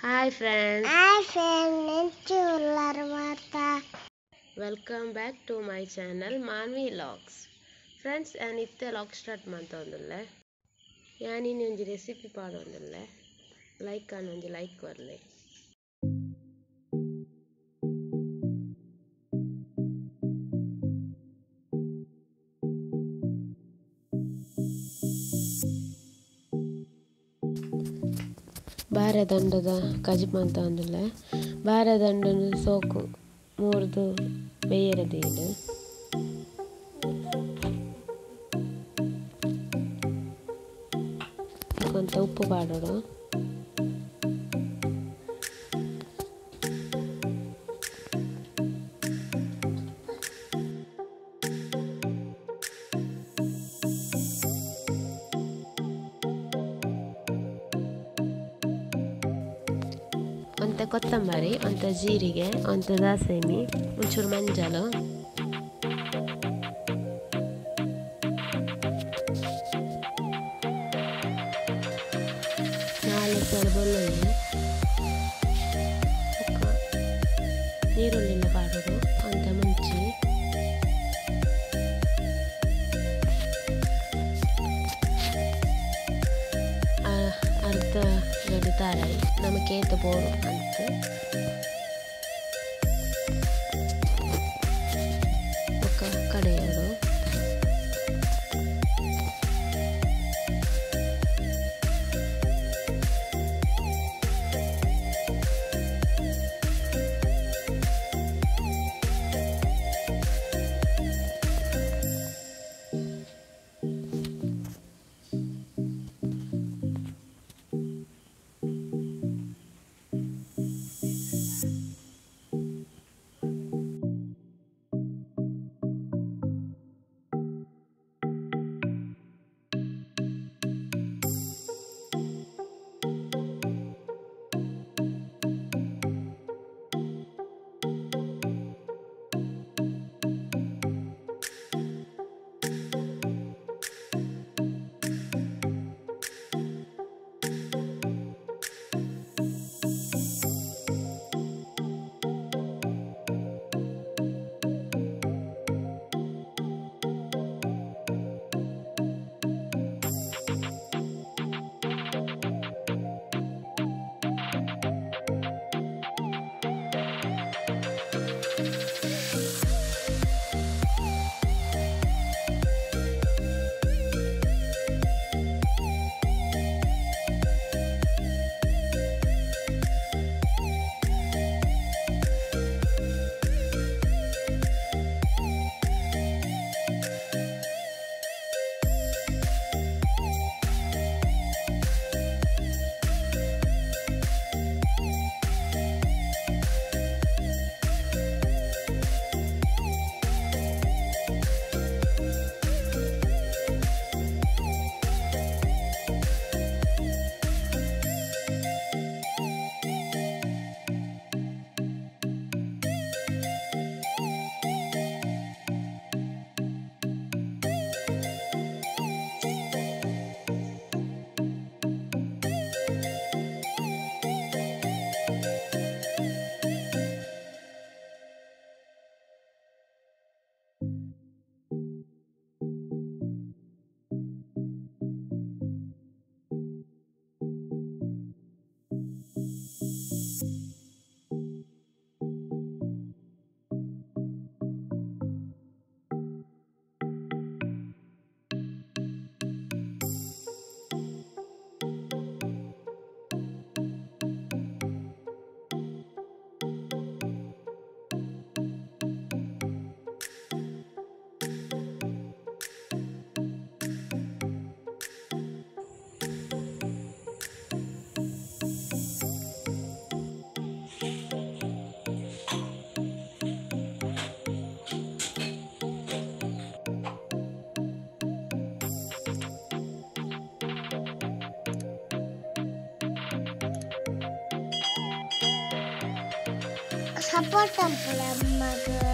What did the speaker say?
Hi friends. Hi friends, Welcome back to my channel Maanvi Vlogs. Friends, ನಾನು ಇತ್ತೆ log start ಮಾಡ್ತಾ ಒಂದಲ್ಲ ಯಾನಿನಿ ಒಂಜಿ ರೆಸಿಪಿ ಪಾಡು ಒಂದಲ್ಲ ಲೈಕ್ ಅನ್ನು ಒಂಜಿ ಲೈಕ್ ಕೊರ್ಲೆ ಬಾರೆ ದಂಡದ ಕಜಿಪ್ ಅಂತ ಒಂದಲ್ಲ ಬಾರೆ ದಂಡನು ಸೋಕು ಮೂರ್ದು ಬೇಯರದೀನು ಕೊಂತ ಉಪ್ಪು ಪಾಡೋಡು ಒಂತ ಕೊತ್ತಂಬರಿ ಒಂತ ಜೀರಿಗೆ ಒಂತ ದಾಸೇಮಿ ಒಂಚೂರು ಮಂಜಲು ನಾಲ್ಕು ಬೆಳ್ಳುಳ್ಳಿ ನೀರುಳ್ಳಿನ ಪಾಡೋದು ಅಂತ ಮುಂಚಿ ಅರ್ಧ ಗಡಿ ತಾರಾಯಿ ನಮಗೆ ಏತ ಬೋಡು ಅಂತ ಕಡೆಯರು support temple